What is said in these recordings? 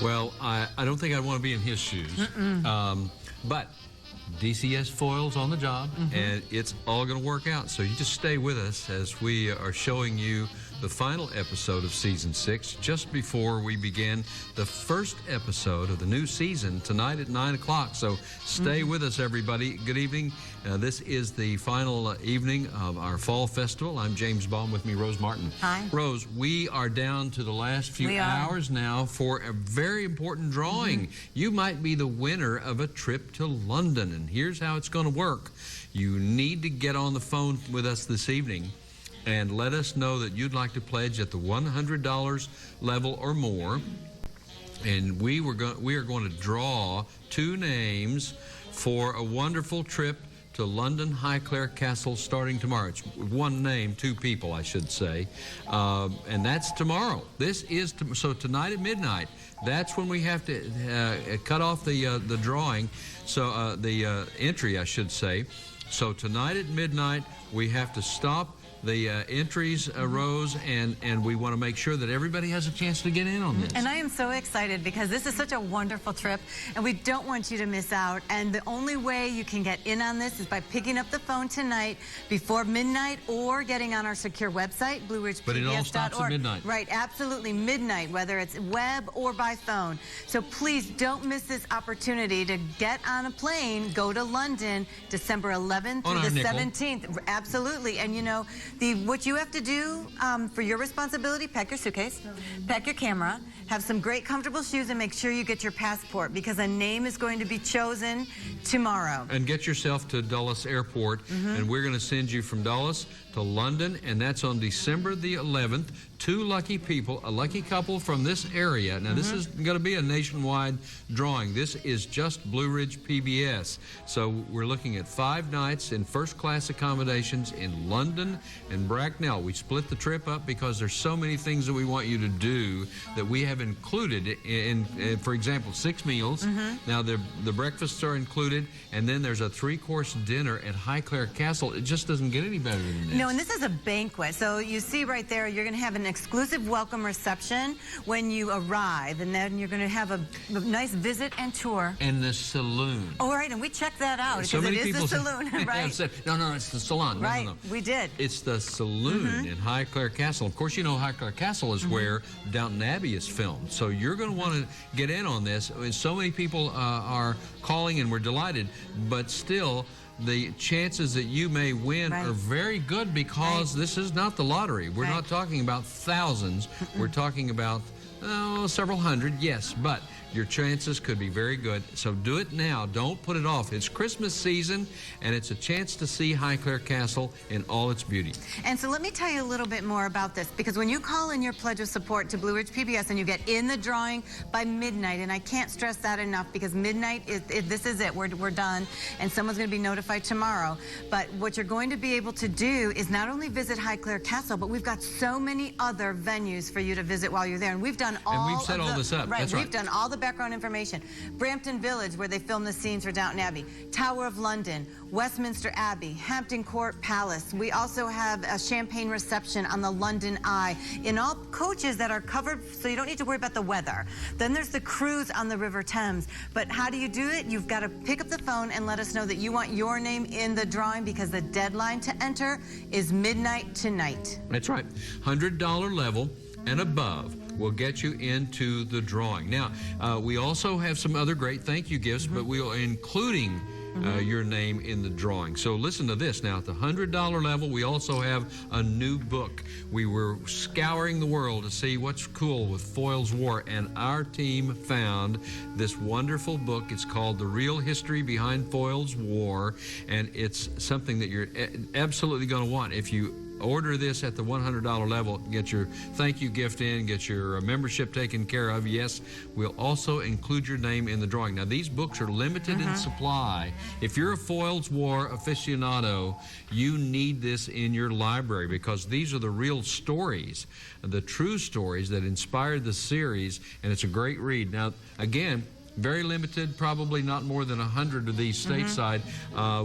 Well, I don't think I'd want to be in his shoes. But DCS Foyle's on the job, and it's all going to work out. So you just stay with us as we are showing you the final episode of Season 6, just before we begin the first episode of the new season tonight at 9 o'clock. So stay with us, everybody. Good evening. This is the final evening of our Fall Festival. I'm James Baum, with me, Rose Martin. Hi. Rose, we are down to the last few hours now for a very important drawing. You might be the winner of a trip to London, and here's how it's going to work. You need to get on the phone with us this evening and let us know that you'd like to pledge at the $100 level or more. And we are going to draw 2 names for a wonderful trip to London Highclere Castle starting tomorrow. It's 1 name, 2 people, I should say. And that's tomorrow. This is, so tonight at midnight, that's when we have to cut off the drawing, so the entry, I should say. So tonight at midnight, we have to stop the entries, Rose, and we want to make sure that everybody has a chance to get in on this. And I am so excited because this is such a wonderful trip, and we don't want you to miss out. And the only way you can get in on this is by picking up the phone tonight before midnight or getting on our secure website, BlueRidgePBS.org. But it all stops at midnight. Right, absolutely, midnight, whether it's web or by phone. So please don't miss this opportunity to get on a plane, go to London, December 11th through the 17th. Absolutely, and you know, what you have to do for your responsibility, pack your suitcase, pack your camera, have some great comfortable shoes, and make sure you get your passport, because a name is going to be chosen tomorrow. And get yourself to Dulles Airport, and we're going to send you from Dulles to London, and that's on December the 11th. 2 lucky people, a lucky couple from this area. Now, this is going to be a nationwide drawing. This is just Blue Ridge PBS. So we're looking at 5 nights in first-class accommodations in London and Bracknell. We split the trip up because there's so many things that we want you to do that we have included in for example, 6 meals. Now, the breakfasts are included, and then there's a 3-course dinner at Highclere Castle. It just doesn't get any better than this. No, and this is a banquet. So you see right there, you're going to have an exclusive welcome reception when you arrive, and then you're going to have a nice visit and tour. And the saloon. Oh, right, and we checked that out, because So many it is people the saloon, right? said, no, it's the salon. Right, No. we did. It's the saloon in Highclere Castle. Of course, you know Highclere Castle is where Downton Abbey is filmed. So you're going to want to get in on this. And so many people are calling, and we're delighted, but still, the chances that you may win are very good, because this is not the lottery. We're not talking about thousands. We're talking about several hundred, yes, but your chances could be very good. So do it now. Don't put it off. It's Christmas season, and it's a chance to see Highclere Castle in all its beauty. And so let me tell you a little bit more about this, because when you call in your pledge of support to Blue Ridge PBS and you get in the drawing by midnight, and I can't stress that enough, because midnight, this is it. We're done, and someone's going to be notified tomorrow. But what you're going to be able to do is not only visit Highclere Castle, but we've got so many other venues for you to visit while you're there. And we've done all And we've set all this up. Right, That's we've done all the background information. Brampton Village, where they filmed the scenes for Downton Abbey. Tower of London, Westminster Abbey, Hampton Court Palace. We also have a champagne reception on the London Eye in all coaches that are covered, so you don't need to worry about the weather. Then there's the cruise on the River Thames. But how do you do it? You've got to pick up the phone and let us know that you want your name in the drawing, because the deadline to enter is midnight tonight. That's right. $100 level and above will get you into the drawing. Now, we also have some other great thank you gifts, but we are including your name in the drawing. So listen to this. Now, at the $100 level, we also have a new book. We were scouring the world to see what's cool with Foyle's War, and our team found this wonderful book. It's called The Real History Behind Foyle's War, and it's something that you're absolutely going to want. If you order this at the $100 level, get your thank you gift in, get your membership taken care of. Yes, we'll also include your name in the drawing. Now, these books are limited in supply. If you're a Foyle's War aficionado, you need this in your library, because these are the real stories, the true stories that inspired the series, and it's a great read. Now, again, Very limited, probably not more than 100 of these stateside.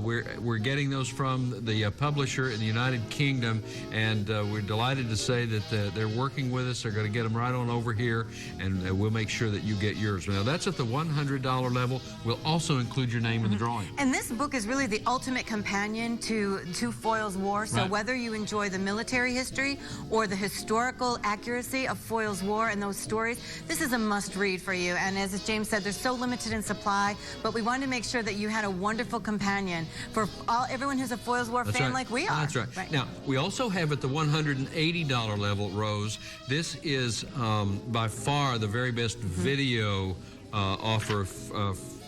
We're getting those from the publisher in the United Kingdom, and we're delighted to say that they're working with us. They're going to get them right on over here, and we'll make sure that you get yours. Now, that's at the $100 level. We'll also include your name in the drawing. And this book is really the ultimate companion to Foyle's War. So whether you enjoy the military history or the historical accuracy of Foyle's War and those stories, this is a must-read for you. And as James said, they're so limited in supply, but we wanted to make sure that you had a wonderful companion for everyone who's a Foyle's War fan like we are. That's right. Now, we also have at the $180 level, Rose, this is by far the very best video offer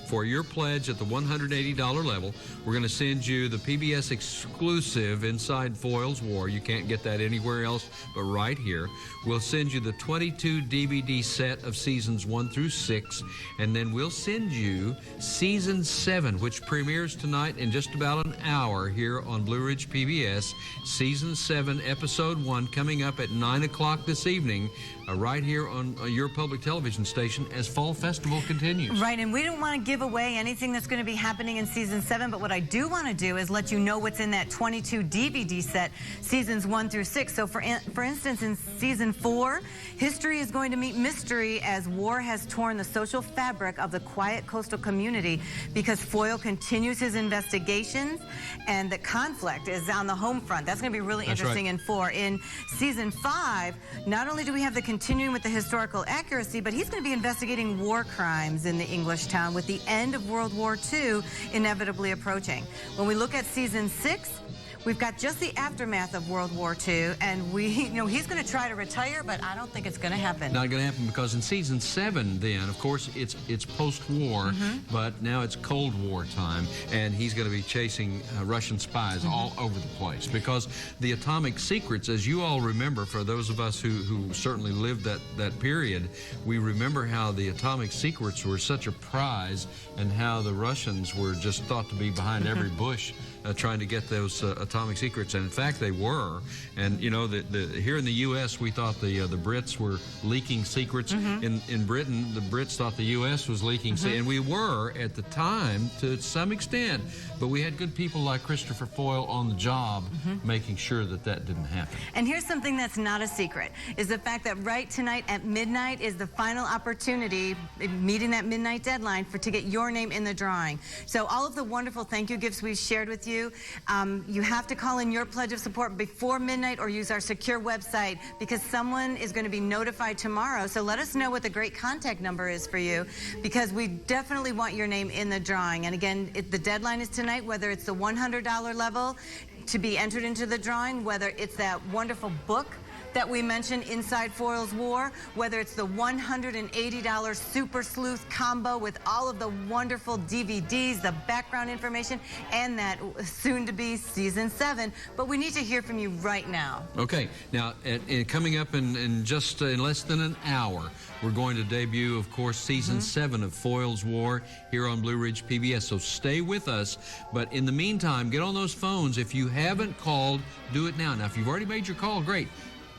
for your pledge at the $180 level. We're going to send you the PBS exclusive Inside Foyle's War. You can't get that anywhere else but right here. We'll send you the 22 DVD set of seasons 1 through 6, and then we'll send you season 7, which premieres tonight in just about an hour here on Blue Ridge PBS. Season 7, episode 1, coming up at 9 o'clock this evening, right here on your public television station as Fall Festival continues. Right, and we don't want to give away anything that's going to be happening in season 7, but what I do want to do is let you know what's in that 22 DVD set, seasons 1 through 6. So for instance, in season 4, history is going to meet mystery as war has torn the social fabric of the quiet coastal community because Foyle continues his investigations and the conflict is on the home front. That's going to be really interesting in 4. In season 5, not only do we have the continuing with the historical accuracy, but he's going to be investigating war crimes in the English town with the end of World War II inevitably approaching. When we look at season 6, we've got just the aftermath of World War II, and he's going to try to retire, but I don't think it's going to happen. Not going to happen because in season 7, then, of course, it's post-war, but now it's Cold War time, and he's going to be chasing Russian spies all over the place because the atomic secrets, as you all remember, for those of us who certainly lived that period, we remember how the atomic secrets were such a prize and how the Russians were just thought to be behind every bush trying to get those atomic secrets, and in fact they were. And you know, here in the U.S. we thought the Brits were leaking secrets. In Britain, the Brits thought the U.S. was leaking, and we were at the time to some extent. But we had good people like Christopher Foyle on the job, making sure that didn't happen. And here's something that's not a secret: is the fact that right tonight at midnight is the final opportunity, meeting that midnight deadline to get your name in the drawing. So all of the wonderful thank you gifts we've shared with you. You have to call in your pledge of support before midnight or use our secure website because someone is going to be notified tomorrow. So let us know what the great contact number is for you because we definitely want your name in the drawing. And again, the deadline is tonight, whether it's the $100 level to be entered into the drawing, whether it's that wonderful book that we mentioned, Inside Foyle's War, whether it's the $180 Super Sleuth combo with all of the wonderful DVDs, the background information, and that soon-to-be Season 7. But we need to hear from you right now. Okay. Now, coming up in just in less than an hour, we're going to debut, of course, Season 7 of Foyle's War here on Blue Ridge PBS. So stay with us. But in the meantime, get on those phones. If you haven't called, do it now. Now, if you've already made your call, great.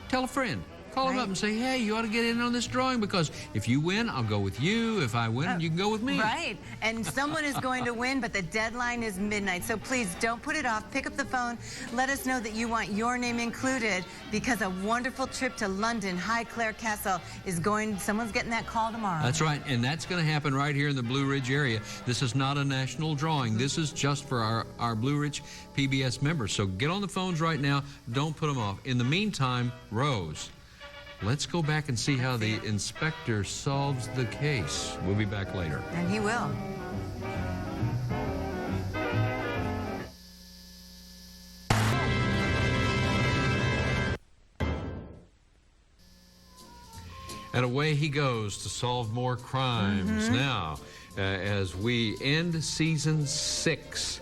Tell a friend. Call them up and say, hey, you ought to get in on this drawing because if you win, I'll go with you. If I win, you can go with me. Right. And someone is going to win, but the deadline is midnight. So please don't put it off. Pick up the phone. Let us know that you want your name included because a wonderful trip to London, Highclere Castle is going, someone's getting that call tomorrow. That's right. And that's going to happen right here in the Blue Ridge area. This is not a national drawing. This is just for our Blue Ridge PBS members. So get on the phones right now. Don't put them off. In the meantime, Rose, let's go back and see how the inspector solves the case. We'll be back later. And he will. And away he goes to solve more crimes. Now, as we end Season 6,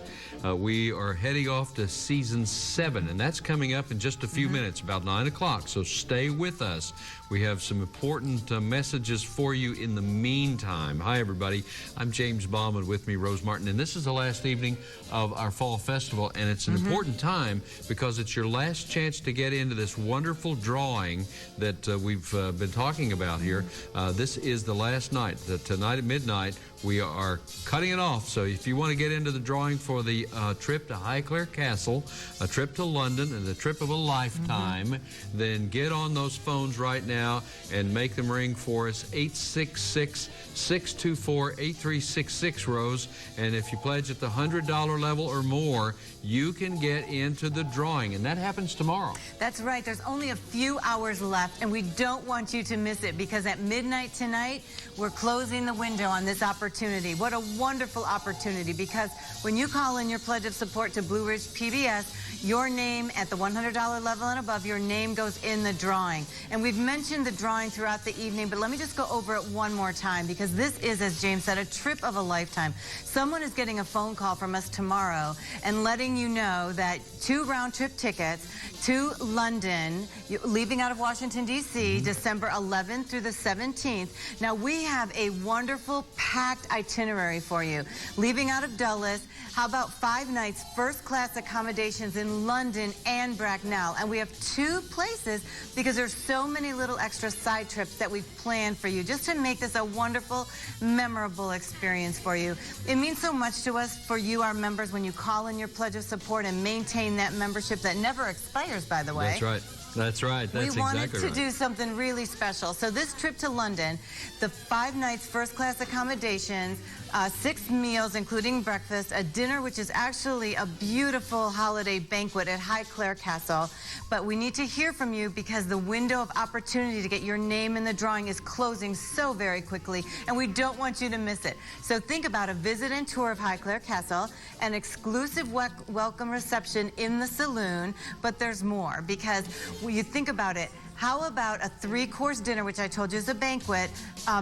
we are heading off to Season 7, and that's coming up in just a few minutes, about 9 o'clock, so stay with us. We have some important messages for you in the meantime. Hi, everybody. I'm James Bauman, with me, Rose Martin, and this is the last evening of our Fall Festival, and it's an important time because it's your last chance to get into this wonderful drawing that we've been talking about here. This is the last night. Tonight at midnight, we are cutting it off. So if you want to get into the drawing for the trip to Highclere Castle, a trip to London, and the trip of a lifetime, then get on those phones right now and make them ring for us. 866-624-8366, Rose. And if you pledge at the $100 level or more, you can get into the drawing, and that happens tomorrow. That's right. There's only a few hours left, and we don't want you to miss it, because at midnight tonight, we're closing the window on this opportunity. What a wonderful opportunity, because when you call in your pledge of support to Blue Ridge PBS, your name at the $100 level and above, your name goes in the drawing. And we've mentioned the drawing throughout the evening, but let me just go over it one more time, because this is, as James said, a trip of a lifetime. Someone is getting a phone call from us tomorrow and letting you know that 2 round-trip tickets to London, leaving out of Washington, D.C., December 11th through the 17th. Now, we have a wonderful, packed itinerary for you. Leaving out of Dulles, how about 5 nights, first-class accommodations in London and Bracknell? And we have 2 places, because there's so many little extra side trips that we've planned for you, just to make this a wonderful, memorable experience for you. It means so much to us, for you, our members, when you call in your pledge of support and maintain that membership that never expires, by the way. That's right. That's right. That's exactly right. We wanted to do something really special. So this trip to London, the 5 nights first-class accommodations, 6 meals, including breakfast, a dinner, which is actually a beautiful holiday banquet at Highclere Castle. But we need to hear from you, because the window of opportunity to get your name in the drawing is closing so very quickly, and we don't want you to miss it. So think about a visit and tour of Highclere Castle, an exclusive welcome reception in the saloon, but there's more, because when you think about it, how about a 3-course dinner, which I told you is a banquet,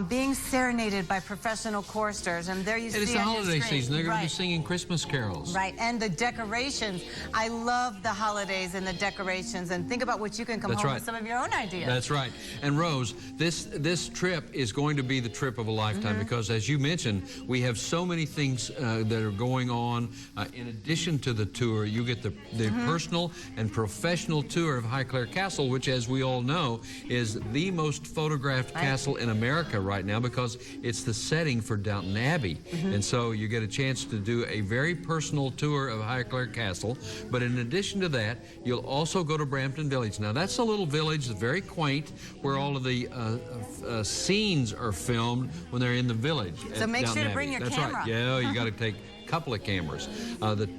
being serenaded by professional choristers? And there you see. It's the holiday season. They're going to be Right. singing Christmas carols. Right, and the decorations. I love the holidays and the decorations. And think about what you can come home with some of your own ideas. That's right. And Rose, this trip is going to be the trip of a lifetime, because, as you mentioned, we have so many things that are going on. In addition to the tour, you get the personal and professional tour of Highclere Castle, which, as we all know, is the most photographed castle in America right now, because it's the setting for Downton Abbey. And so you get a chance to do a very personal tour of Highclere Castle. But in addition to that, you'll also go to Brampton Village. Now, that's a little village that's very quaint, where all of the scenes are filmed when they're in the village. So make sure to bring your camera. Right. Yeah, you got to take a couple of cameras.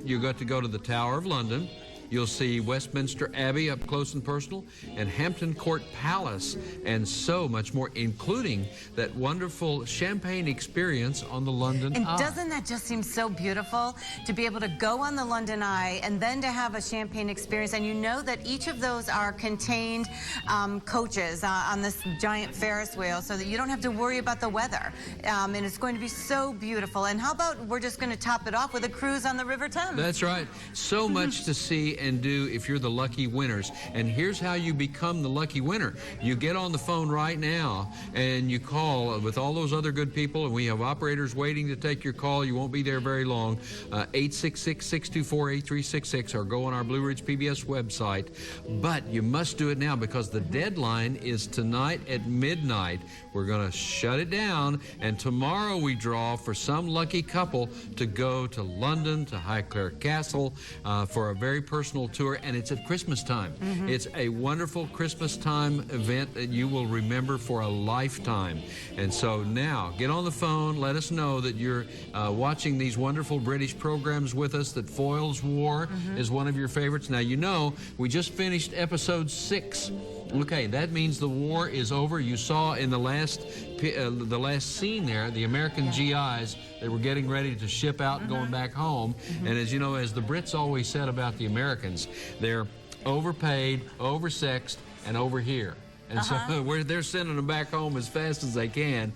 You got to go to the Tower of London. You'll see Westminster Abbey up close and personal, and Hampton Court Palace, and so much more, including that wonderful champagne experience on the London Eye. And doesn't that just seem so beautiful, to be able to go on the London Eye and then to have a champagne experience? And you know that each of those are contained coaches on this giant Ferris wheel, so that you don't have to worry about the weather. And it's going to be so beautiful. And how about we're just going to top it off with a cruise on the River Thames? That's right. So much to see and do if you're the lucky winners. And here's how you become the lucky winner. You get on the phone right now and you call with all those other good people, and we have operators waiting to take your call. You won't be there very long. 866-624-8366, or go on our Blue Ridge PBS website. But you must do it now, because the deadline is tonight at midnight. We're going to shut it down, and tomorrow we draw for some lucky couple to go to London, to Highclere Castle, for a very personal tour, and it's at Christmas time. It's a wonderful Christmas time event that you will remember for a lifetime. And so now, get on the phone, let us know that you're watching these wonderful British programs with us, that Foyle's War is one of your favorites. Now, you know, we just finished episode 6. Okay, that means the war is over. You saw in the last scene there, the American GIs, they were getting ready to ship out and going back home. And as you know, as the Brits always said about the Americans, they're overpaid, oversexed, and over here. And so they're sending them back home as fast as they can.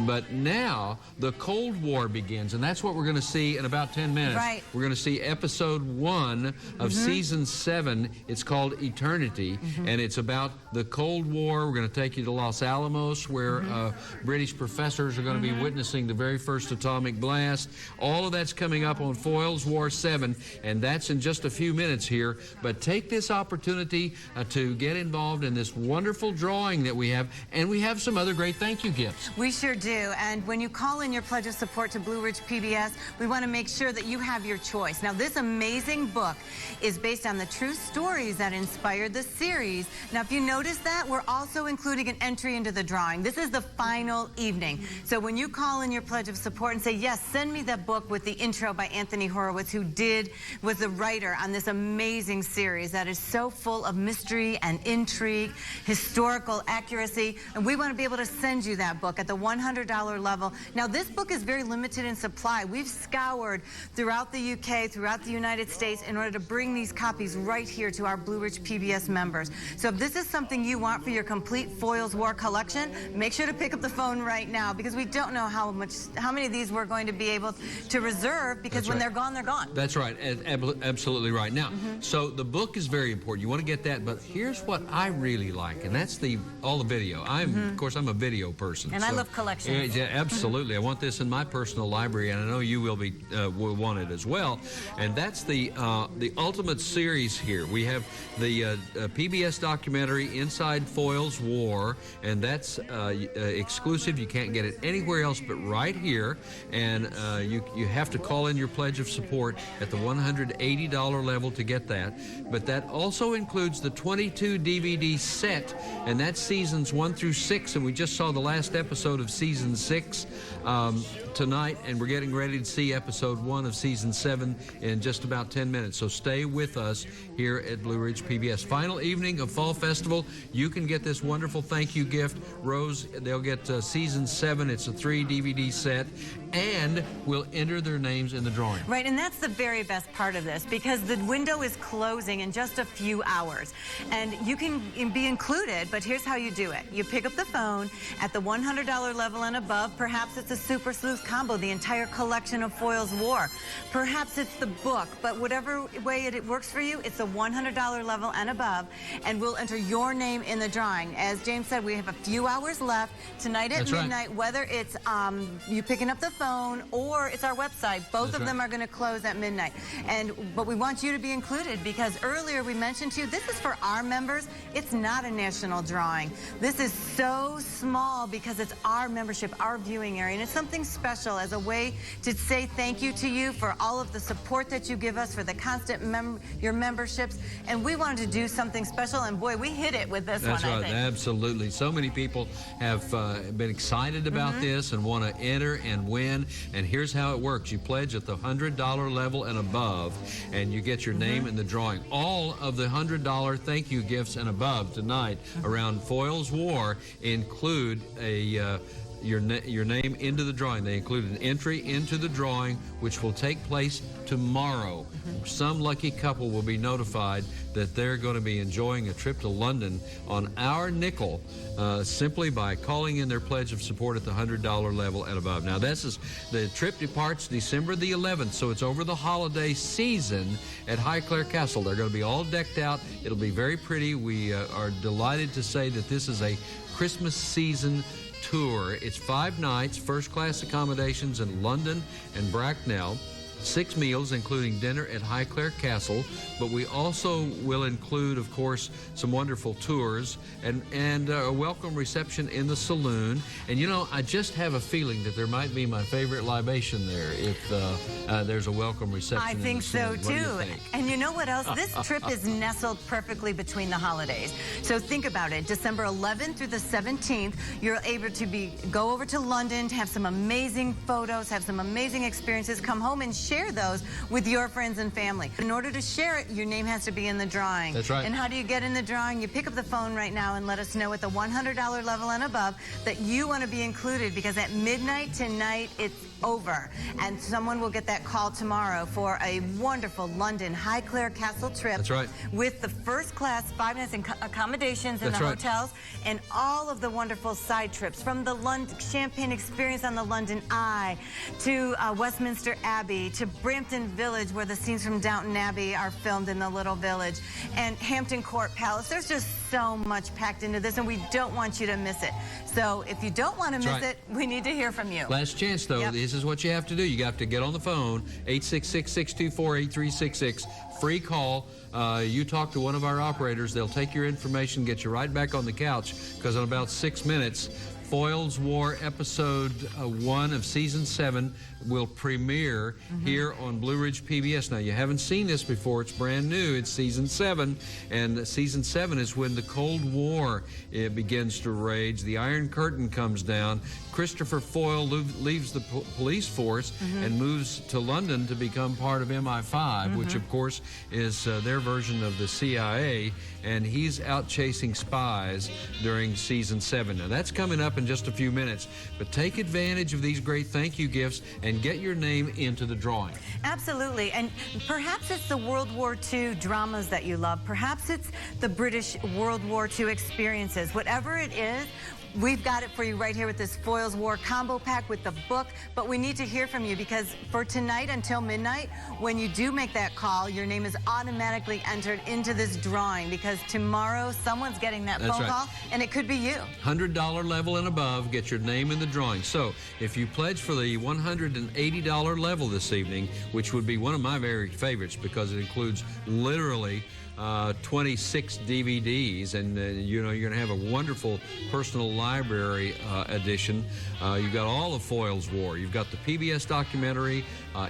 But now the Cold War begins, and that's what we're going to see in about 10 minutes. Right. We're going to see episode 1 of season 7. It's called Eternity, and it's about the Cold War. We're going to take you to Los Alamos, where British professors are going to be witnessing the very first atomic blast. All of that's coming up on Foyle's War 7, and that's in just a few minutes here. But take this opportunity to get involved in this wonderful drawing that we have, and we have some other great thank you gifts. We sure do. And when you call in your pledge of support to Blue Ridge PBS, we want to make sure that you have your choice. Now, this amazing book is based on the true stories that inspired the series. Now, if you notice that, we're also including an entry into the drawing. This is the final evening. So when you call in your pledge of support and say, yes, send me that book with the intro by Anthony Horowitz, who was the writer on this amazing series that is so full of mystery and intrigue, historical accuracy, and we want to be able to send you that book at the $100 level. Now, this book is very limited in supply. We've scoured throughout the UK, throughout the United States, in order to bring these copies right here to our Blue Ridge PBS members. So if this is something you want for your complete Foyle's War collection, make sure to pick up the phone right now, because we don't know how many of these we're going to be able to reserve, because when they're gone, they're gone. That's right. Absolutely right. Now, so the book is very important. You want to get that, but here's what I really like, and that's all the video. Of course, I'm a video person. And I love collections. Yeah, absolutely. I want this in my personal library, and I know you will want it as well. And that's the ultimate series here. We have the PBS documentary Inside Foyle's War, and that's exclusive. You can't get it anywhere else but right here. And you have to call in your pledge of support at the $180 level to get that. But that also includes the 22 DVD set, and that's seasons 1 through 6. And we just saw the last episode of season 6 tonight, and we're getting ready to see episode 1 of season 7 in just about 10 minutes. So stay with us here at Blue Ridge PBS. Final evening of Fall Festival. You can get this wonderful thank you gift. Rose, they'll get season 7. It's a 3 DVD set, and we'll enter their names in the drawing. Right, and that's the very best part of this, because the window is closing in just a few hours. And you can be included, but here's how you do it. You pick up the phone at the $100 level and above. Perhaps it's a Super Sleuth combo, the entire collection of Foyle's War. Perhaps it's the book, but whatever way it works for you, it's the $100 level and above, and we'll enter your name in the drawing. As James said, we have a few hours left tonight at midnight, whether it's you picking up the phone or it's our website. Both of them are going to close at midnight. But we want you to be included, because earlier we mentioned to you, this is for our members. It's not a national drawing. This is so small because it's our membership, our viewing area, and it's something special as a way to say thank you to you for all of the support that you give us, for the constant your memberships, and we wanted to do something special, and boy, we hit it with this one. That's right, absolutely. So many people have been excited about this and want to enter and win, and here's how it works. You pledge at the $100 level and above, and you get your name in the drawing. All of the $100 thank you gifts and above tonight around Foyle's War include your name into the drawing. They include an entry into the drawing, which will take place tomorrow. Some lucky couple will be notified that they're going to be enjoying a trip to London on our nickel simply by calling in their pledge of support at the $100 level and above. Now, the trip departs December the 11th, so it's over the holiday season at Highclere Castle. They're going to be all decked out. It'll be very pretty. We are delighted to say that this is a Christmas season tour. It's 5 nights, first-class accommodations in London and Bracknell, 6 meals, including dinner at Highclere Castle, but we also will include, of course, some wonderful tours and a welcome reception in the saloon. And, you know, I just have a feeling that there might be my favorite libation there if there's a welcome reception. I think so, too. And you know what else? This trip is nestled perfectly between the holidays. So think about it. December 11th through the 17th, you're able to go over to London to have some amazing photos, have some amazing experiences, come home and share those with your friends and family. In order to share it, your name has to be in the drawing. That's right. And how do you get in the drawing? You pick up the phone right now and let us know at the $100 level and above that you want to be included, because at midnight tonight, it's over. And someone will get that call tomorrow for a wonderful London Highclere Castle trip. That's right. With the first class 5 nights accommodations in the hotels, and all of the wonderful side trips, from the Champagne experience on the London Eye to Westminster Abbey to Brampton Village, where the scenes from Downton Abbey are filmed in the little village, and Hampton Court Palace. There's just so much packed into this, and we don't want you to miss it. So if you don't want to miss it, we need to hear from you. Last chance, though. This is what you have to do. You have to get on the phone, 866-624-8366. free call. You talk to one of our operators. They'll take your information, get you right back on the couch, because in about 6 minutes, Foyle's War episode 1 of season 7 will premiere here on Blue Ridge PBS. Now, you haven't seen this before. It's brand new. It's season 7, and season 7 is when the Cold War begins to rage. The Iron Curtain comes down. Christopher Foyle leaves the police force and moves to London to become part of MI5, which, of course, is their version of the CIA, and he's out chasing spies during season 7. Now, that's coming up in just a few minutes, but take advantage of these great thank you gifts and get your name into the drawing. Absolutely, and perhaps it's the World War II dramas that you love. Perhaps it's the British World War II experiences. Whatever it is, we've got it for you right here with this Foyle's War combo pack with the book, but we need to hear from you, because for tonight until midnight, when you do make that call, your name is automatically entered into this drawing, because tomorrow someone's getting that phone call, and it could be you. $100 level and above, get your name in the drawing. So if you pledge for the $180 level this evening, which would be one of my very favorites because it includes literally 26 DVDs, and you know, you're going to have a wonderful personal library edition. You've got all of Foyle's War. You've got the PBS documentary,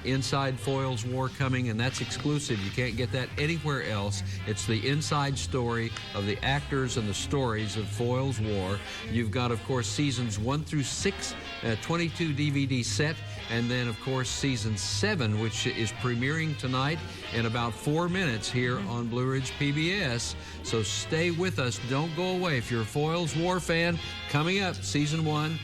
Inside Foyle's War, coming, and that's exclusive. You can't get that anywhere else. It's the inside story of the actors and the stories of Foyle's War. You've got, of course, seasons 1 through 6, 22 DVD set, and then, of course, season 7, which is premiering tonight in about 4 minutes here on Blue Ridge PBS. So stay with us. Don't go away. If you're a Foyle's War fan, coming up, season 1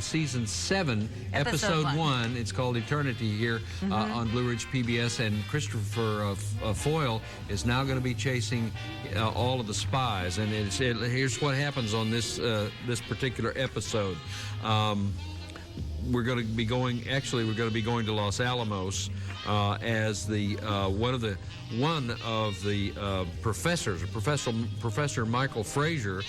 season 7, episode 1. It's called Eternity here on Blue Ridge PBS, and Christopher Foyle is now going to be chasing all of the spies. And here's what happens on this this particular episode. We're going to be going to Los Alamos as the one of the professors, Professor Michael Fraser,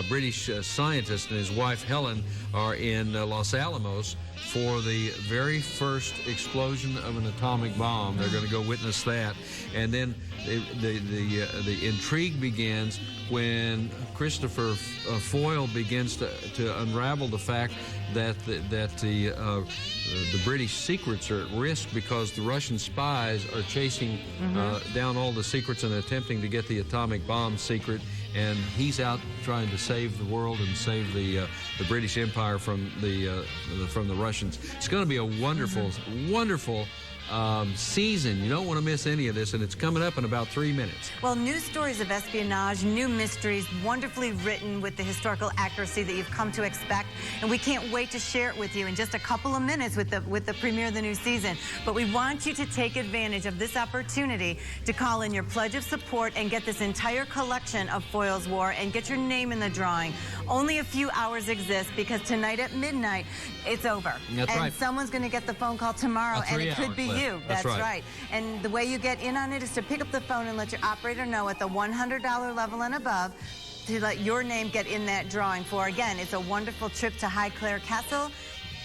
British scientist, and his wife Helen are in Los Alamos for the very first explosion of an atomic bomb. They're going to go witness that, and then the intrigue begins when Christopher Foyle begins to unravel the fact that the British secrets are at risk because the Russian spies are chasing down all the secrets and attempting to get the atomic bomb secret, and he's out trying to save the world and save the British Empire from the Russians. It's going to be a wonderful, wonderful season. You don't want to miss any of this, and it's coming up in about 3 minutes. Well, new stories of espionage, new mysteries, wonderfully written with the historical accuracy that you've come to expect, and we can't wait to share it with you in just a couple of minutes with the premiere of the new season. But we want you to take advantage of this opportunity to call in your pledge of support and get this entire collection of Foyle's War and get your name in the drawing. Only a few hours exist, because tonight at midnight, it's over. That's right. And someone's going to get the phone call tomorrow, and it could be you. That's right. And the way you get in on it is to pick up the phone and let your operator know at the $100 level and above to let your name get in that drawing for, again, it's a wonderful trip to Highclere Castle.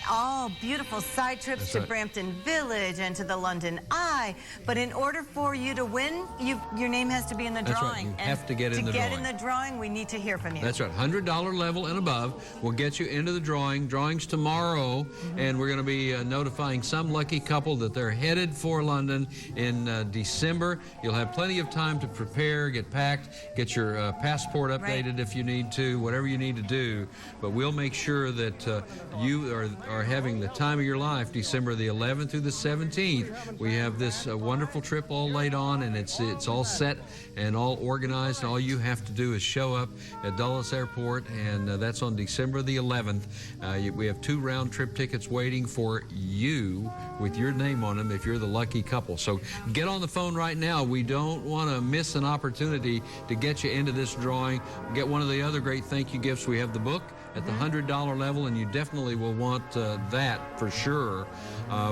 All beautiful side trips to Brampton Village and to the London Eye. But in order for you to win, your name has to be in the drawing. That's right. You have to get in the drawing. To get in the drawing, we need to hear from you. That's right. $100 level and above will get you into the drawing. Drawings tomorrow, and we're going to be notifying some lucky couple that they're headed for London in December. You'll have plenty of time to prepare, get packed, get your passport updated if you need to, whatever you need to do. But we'll make sure that you are having the time of your life, December the 11th through the 17th. We have this wonderful trip all laid on, and it's all set and all organized. All you have to do is show up at Dulles Airport, and that's on December the 11th. We have 2 round-trip tickets waiting for you with your name on them if you're the lucky couple. So get on the phone right now. We don't want to miss an opportunity to get you into this drawing. Get one of the other great thank you gifts. We have the book. at the $100 level, and you definitely will want that for sure.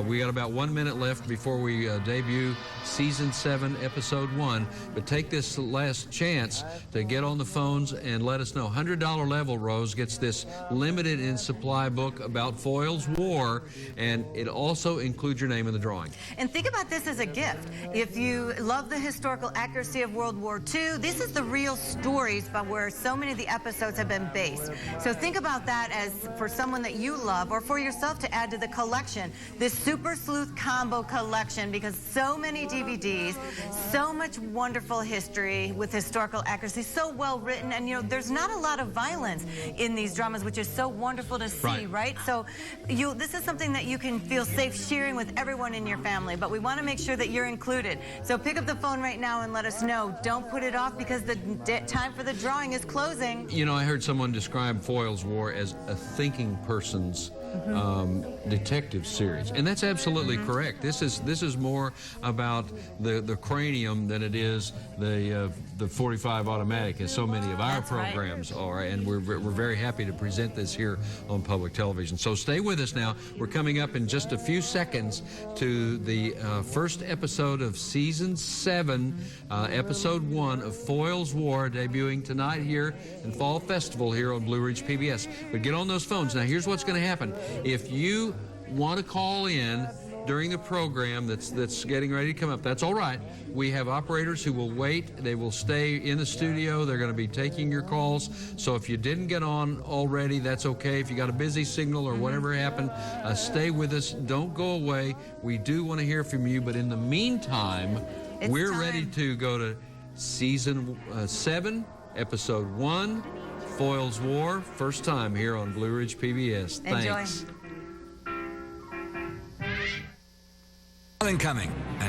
We got about 1 minute left before we debut Season 7, Episode 1. But take this last chance to get on the phones and let us know. $100 level, Rose, gets this limited in supply book about Foyle's War, and it also includes your name in the drawing. And think about this as a gift. If you love the historical accuracy of World War II, this is the real stories about where so many of the episodes have been based. So think about that as for someone that you love, or for yourself to add to the collection, this Super Sleuth Combo collection, because so many DVDs, so much wonderful history with historical accuracy, so well written, and you know, there's not a lot of violence in these dramas, which is so wonderful to see, right? So this is something that you can feel safe sharing with everyone in your family, but we want to make sure that you're included. So pick up the phone right now and let us know. Don't put it off, because the time for the drawing is closing. You know, I heard someone describe Foyle's War as a thinking person's detective series, and that's absolutely correct. This is more about the cranium than it is the 45 automatic, as so many of our programs are, and we're very happy to present this here on public television. So stay with us now. We're coming up in just a few seconds to the first episode of Season 7, Episode 1 of Foyle's War, debuting tonight here in Fall Festival here on Blue Ridge PBS. But get on those phones. Now, here's what's going to happen. If you want to call in during the program that's getting ready to come up, that's all right. We have operators who will wait. They will stay in the studio. They're going to be taking your calls. So if you didn't get on already, that's okay. If you got a busy signal or whatever happened, stay with us. Don't go away. We do want to hear from you. But in the meantime, we're ready to go to Season 7, Episode 1, Foyle's War. First time here on Blue Ridge PBS. Thanks. Enjoy. Incoming. And